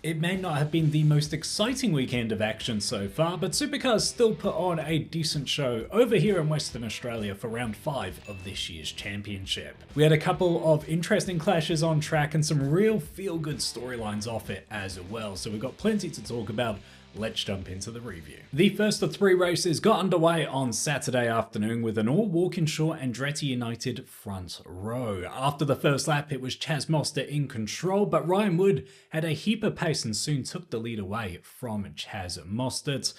It may not have been the most exciting weekend of action so far, but Supercars still put on a decent show over here in Western Australia for round 5 of this year's championship. We had a couple of interesting clashes on track and some real feel-good storylines off it as well, so we've got plenty to talk about. Let's jump into the review. The first of 3 races got underway on Saturday afternoon with an all-Walkinshaw Andretti United front row. After the first lap, it was Chaz Mostert in control, but Ryan Wood had a heap of pace and soon took the lead away from Chaz Mostert.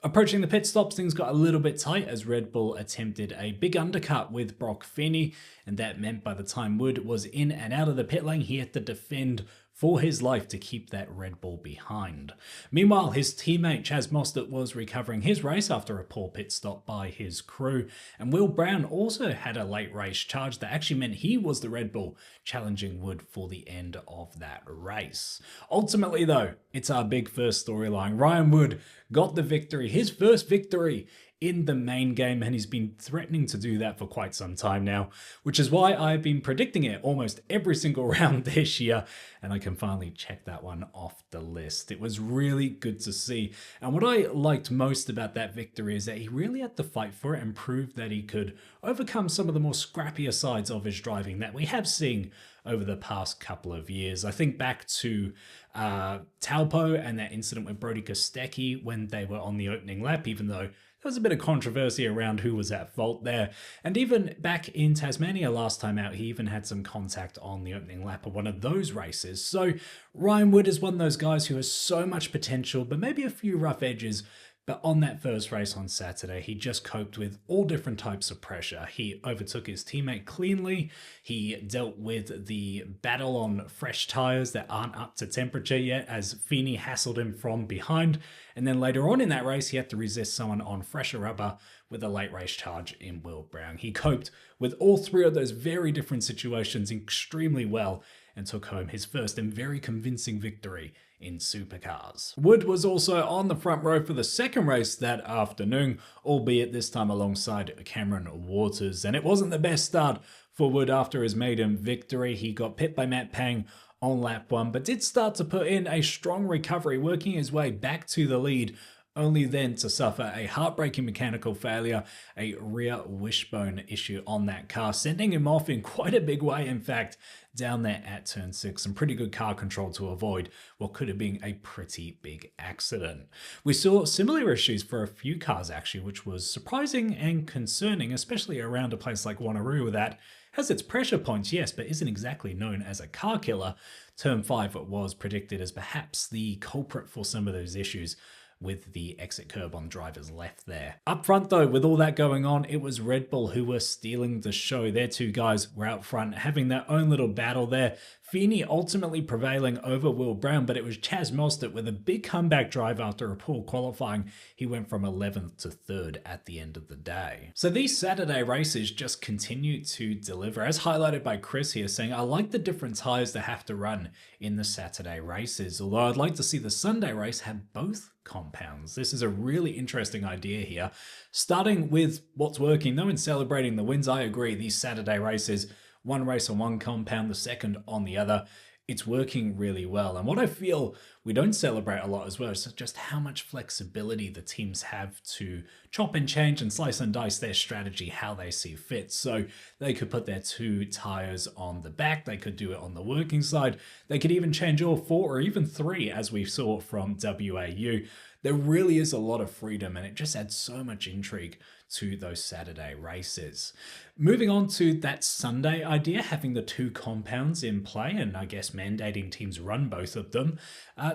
Approaching the pit stops, things got a little bit tight as Red Bull attempted a big undercut with Brock Feeney, and that meant by the time Wood was in and out of the pit lane, he had to defend for his life to keep that Red Bull behind. Meanwhile, his teammate Chaz Mostert was recovering his race after a poor pit stop by his crew, and Will Brown also had a late race charge that actually meant he was the Red Bull challenging Wood for the end of that race. Ultimately though, it's our big first storyline. Ryan Wood got the victory, his first victory in the main game, and he's been threatening to do that for quite some time now, which is why I've been predicting it almost every single round this year, and I can finally check that one off the list. It was really good to see, and what I liked most about that victory is that he really had to fight for it and prove that he could overcome some of the more scrappier sides of his driving that we have seen over the past couple of years. I think back to Taupo and that incident with Brody Kostecki when they were on the opening lap, even though there was a bit of controversy around who was at fault there. And even back in Tasmania last time out, he even had some contact on the opening lap of one of those races. So Ryan Wood is one of those guys who has so much potential, but maybe a few rough edges. But on that first race on Saturday, he just coped with all different types of pressure. He overtook his teammate cleanly. He dealt with the battle on fresh tyres that aren't up to temperature yet as Feeney hassled him from behind. And then later on in that race, he had to resist someone on fresher rubber with a late race charge in Will Brown. He coped with all 3 of those very different situations extremely well and took home his first and very convincing victory in Supercars. Wood was also on the front row for the second race that afternoon, albeit this time alongside Cameron Waters, and it wasn't the best start for Wood after his maiden victory. He got pit by Matt Pang on lap 1, but did start to put in a strong recovery, working his way back to the lead, only then to suffer a heartbreaking mechanical failure, a rear wishbone issue on that car, sending him off in quite a big way, in fact, down there at turn 6. Some pretty good car control to avoid what could have been a pretty big accident. We saw similar issues for a few cars actually, which was surprising and concerning, especially around a place like Wanneroo that has its pressure points, yes, but isn't exactly known as a car killer. Turn 5 was predicted as perhaps the culprit for some of those issues with the exit curb on driver's left there. Up front though, with all that going on, it was Red Bull who were stealing the show. Their 2 guys were out front having their own little battle there. Feeney ultimately prevailing over Will Brown, but it was Chaz Mostert with a big comeback drive after a poor qualifying. He went from 11th to 3rd at the end of the day. So these Saturday races just continue to deliver, as highlighted by Chris here saying, I like the different tyres they have to run in the Saturday races, although I'd like to see the Sunday race have both compounds. This is a really interesting idea here. Starting with what's working though and celebrating the wins, I agree, these Saturday races, one race on one compound, the second on the other. It's working really well. And what I feel we don't celebrate a lot as well is just how much flexibility the teams have to chop and change and slice and dice their strategy how they see fit. So they could put their 2 tires on the back, they could do it on the working side, they could even change all 4 or even 3 as we saw from WAU. There really is a lot of freedom and it just adds so much intrigue to those Saturday races. Moving on to that Sunday idea, having the 2 compounds in play and I guess mandating teams run both of them.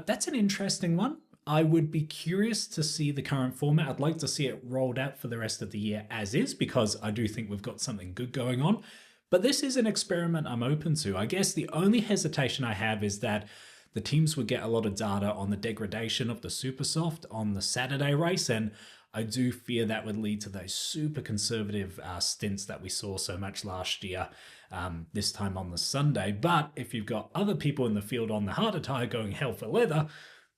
That's an interesting one. I would be curious to see the current format. I'd like to see it rolled out for the rest of the year as is, because I do think we've got something good going on. But this is an experiment I'm open to. I guess the only hesitation I have is that the teams would get a lot of data on the degradation of the super soft on the Saturday race, and I do fear that would lead to those super conservative stints that we saw so much last year, this time on the Sunday. But if you've got other people in the field on the harder tire going hell for leather,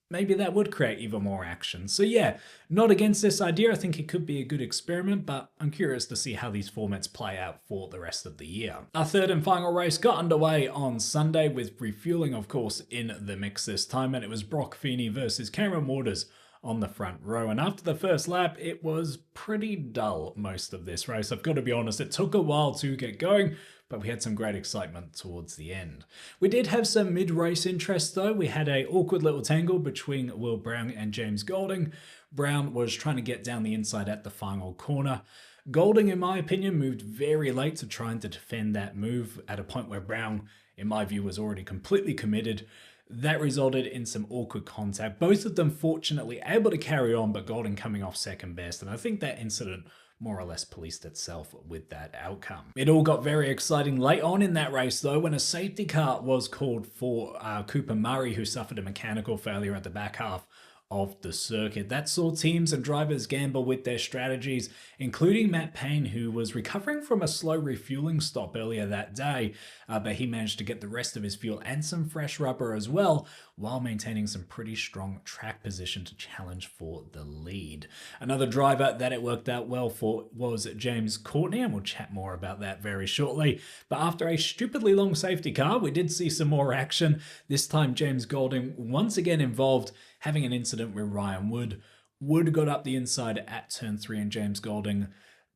maybe that would create even more action. So yeah, not against this idea. I think it could be a good experiment, but I'm curious to see how these formats play out for the rest of the year. Our third and final race got underway on Sunday with refueling, of course, in the mix this time, and it was Brock Feeney versus Cameron Waters on the front row. And after the first lap, it was pretty dull most of this race. I've got to be honest, it took a while to get going, but we had some great excitement towards the end. We did have some mid-race interest though. We had a awkward little tangle between Will Brown and James Golding. Brown was trying to get down the inside at the final corner. Golding, in my opinion, moved very late to trying to defend that move at a point where Brown, in my view, was already completely committed. That resulted in some awkward contact. Both of them fortunately able to carry on, but Golding coming off second best. And I think that incident more or less policed itself with that outcome. It all got very exciting late on in that race though, when a safety car was called for Cooper Murray, who suffered a mechanical failure at the back half of the circuit. That saw teams and drivers gamble with their strategies, including Matt Payne, who was recovering from a slow refueling stop earlier that day, but he managed to get the rest of his fuel and some fresh rubber as well, while maintaining some pretty strong track position to challenge for the lead. Another driver that it worked out well for was James Courtney, and we'll chat more about that very shortly. But after a stupidly long safety car, we did see some more action. This time James Golding once again involved, having an incident with Ryan Wood. Wood got up the inside at turn 3 and James Golding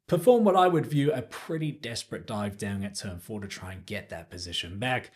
performed what I would view a pretty desperate dive down at turn 4 to try and get that position back.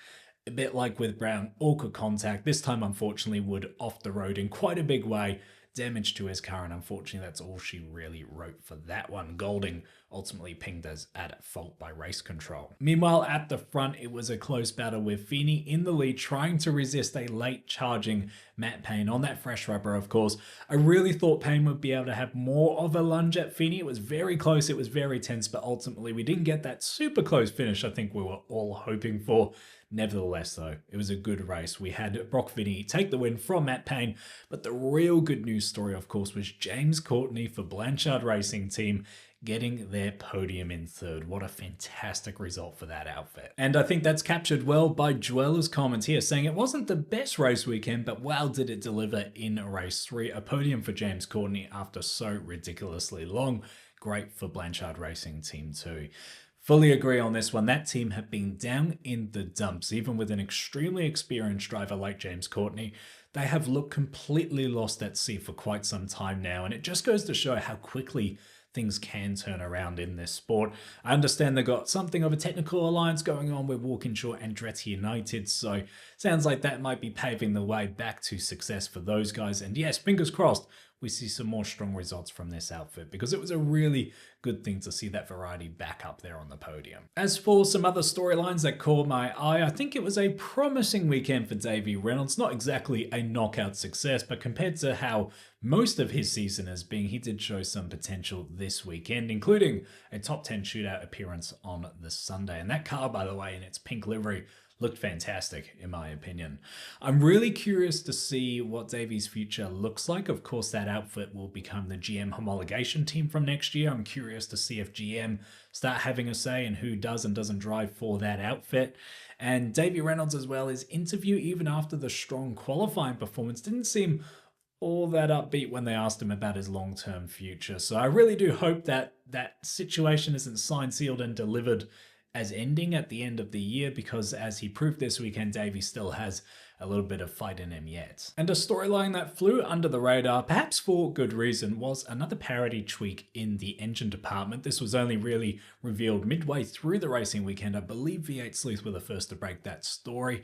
A bit like with Brown, awkward contact. This time, unfortunately, Wood off the road in quite a big way. Damage to his car, and unfortunately that's all she really wrote for that one. Golding ultimately pinged as at fault by race control. Meanwhile, at the front, it was a close battle with Feeney in the lead, trying to resist a late charging Matt Payne on that fresh rubber, of course. I really thought Payne would be able to have more of a lunge at Feeney. It was very close, it was very tense, but ultimately we didn't get that super close finish I think we were all hoping for. Nevertheless, though, it was a good race. We had Brock Feeney take the win from Matt Payne, but the real good news story, of course, was James Courtney for Blanchard Racing Team getting their podium in third. What a fantastic result for that outfit. And I think that's captured well by Joella's comments here, saying it wasn't the best race weekend, but wow, did it deliver in race 3. A podium for James Courtney after so ridiculously long. Great for Blanchard Racing Team too. Fully agree on this one. That team have been down in the dumps, even with an extremely experienced driver like James Courtney. They have looked completely lost at sea for quite some time now, and it just goes to show how quickly things can turn around in this sport. I understand they've got something of a technical alliance going on with Walkinshaw and Andretti United, so sounds like that might be paving the way back to success for those guys. And yes, fingers crossed, we see some more strong results from this outfit, because it was a really good thing to see that variety back up there on the podium. As for some other storylines that caught my eye, I think it was a promising weekend for Davey Reynolds. Not exactly a knockout success, but compared to how most of his season has been, he did show some potential this weekend, including a top 10 shootout appearance on the Sunday. And that car, by the way, in its pink livery, looked fantastic, in my opinion. I'm really curious to see what Davey's future looks like. Of course, that outfit will become the GM homologation team from next year. I'm curious to see if GM start having a say in who does and doesn't drive for that outfit. And Davey Reynolds as well, his interview, even after the strong qualifying performance, didn't seem all that upbeat when they asked him about his long-term future. So I really do hope that that situation isn't signed, sealed, and delivered as ending at the end of the year, because as he proved this weekend, Davey still has a little bit of fight in him yet. And a storyline that flew under the radar, perhaps for good reason, was another parity tweak in the engine department. This was only really revealed midway through the racing weekend. I believe V8 Sleuth were the first to break that story.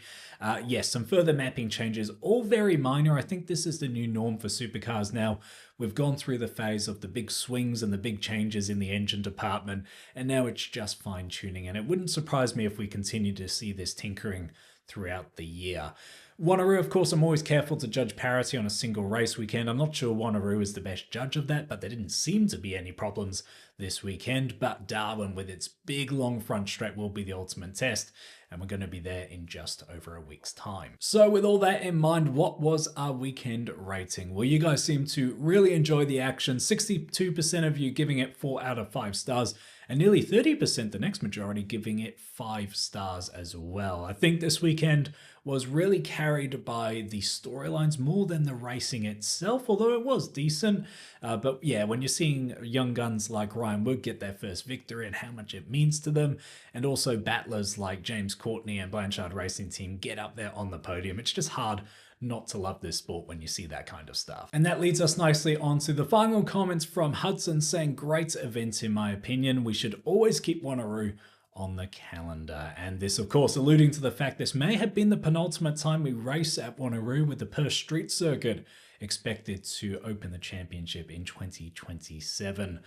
Yes, some further mapping changes, all very minor. I think this is the new norm for supercars now. We've gone through the phase of the big swings and the big changes in the engine department, and now it's just fine tuning. And it wouldn't surprise me if we continue to see this tinkering throughout the year. Wanneroo, of course, I'm always careful to judge parity on a single race weekend. I'm not sure Wanneroo is the best judge of that, but there didn't seem to be any problems this weekend. But Darwin, with its big long front straight, will be the ultimate test, and we're going to be there in just over a week's time. So with all that in mind, what was our weekend rating? Well, you guys seem to really enjoy the action. 62% of you giving it 4 out of 5 stars, and nearly 30% the next majority giving it 5 stars as well. I think this weekend was really carried by the storylines more than the racing itself, although it was decent. But yeah, when you're seeing young guns like Ryan Wood get their first victory and how much it means to them, and also battlers like James Courtney and Blanchard Racing Team get up there on the podium, it's just hard not to love this sport when you see that kind of stuff. And that leads us nicely on to the final comments from Hudson saying, great event in my opinion. We should always keep Wanneroo on the calendar. And this, of course, alluding to the fact this may have been the penultimate time we race at Wanneroo, with the Perth Street Circuit expected to open the championship in 2027.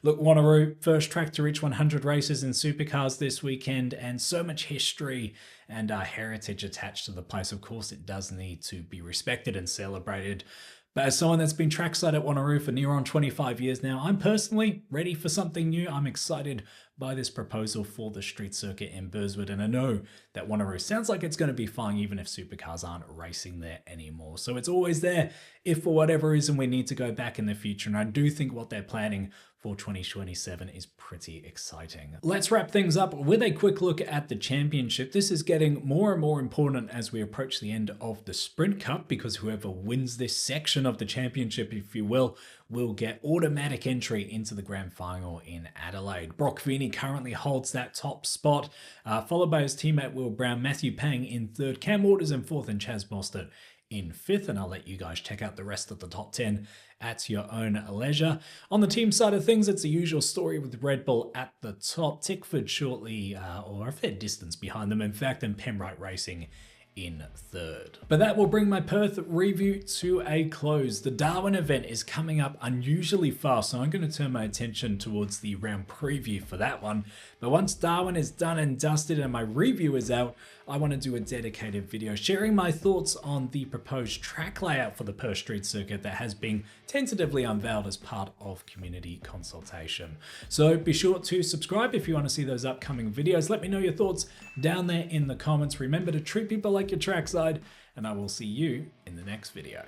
Look, Wanneroo, first track to reach 100 races in Supercars this weekend, and so much history and heritage attached to the place. Of course, it does need to be respected and celebrated. But as someone that's been trackside at Wanneroo for near on 25 years now, I'm personally ready for something new. I'm excited by this proposal for the street circuit in Burswood, and I know that Wanneroo sounds like it's going to be fine even if Supercars aren't racing there anymore. So it's always there if for whatever reason we need to go back in the future, and I do think what they're planning for 2027 is pretty exciting. Let's wrap things up with a quick look at the championship. This is getting more and more important as we approach the end of the Sprint Cup, because whoever wins this section of the championship, if you will get automatic entry into the grand final in Adelaide. Brock Vini currently holds that top spot, followed by his teammate Will Brown, Matthew Pang in third, Cam Waters in fourth, and Chaz Mostert in fifth. And I'll let you guys check out the rest of the top 10 at your own leisure. On the team side of things, it's the usual story with Red Bull at the top, Tickford shortly, or a fair distance behind them, in fact, and Pembrite Racing in third. But that will bring my Perth review to a close. The Darwin event is coming up unusually fast, so I'm going to turn my attention towards the round preview for that one. But once Darwin is done and dusted and my review is out, I want to do a dedicated video sharing my thoughts on the proposed track layout for the Perth Street Circuit that has been tentatively unveiled as part of community consultation. So be sure to subscribe if you want to see those upcoming videos. Let me know your thoughts down there in the comments. Remember to treat people like your trackside, and I will see you in the next video.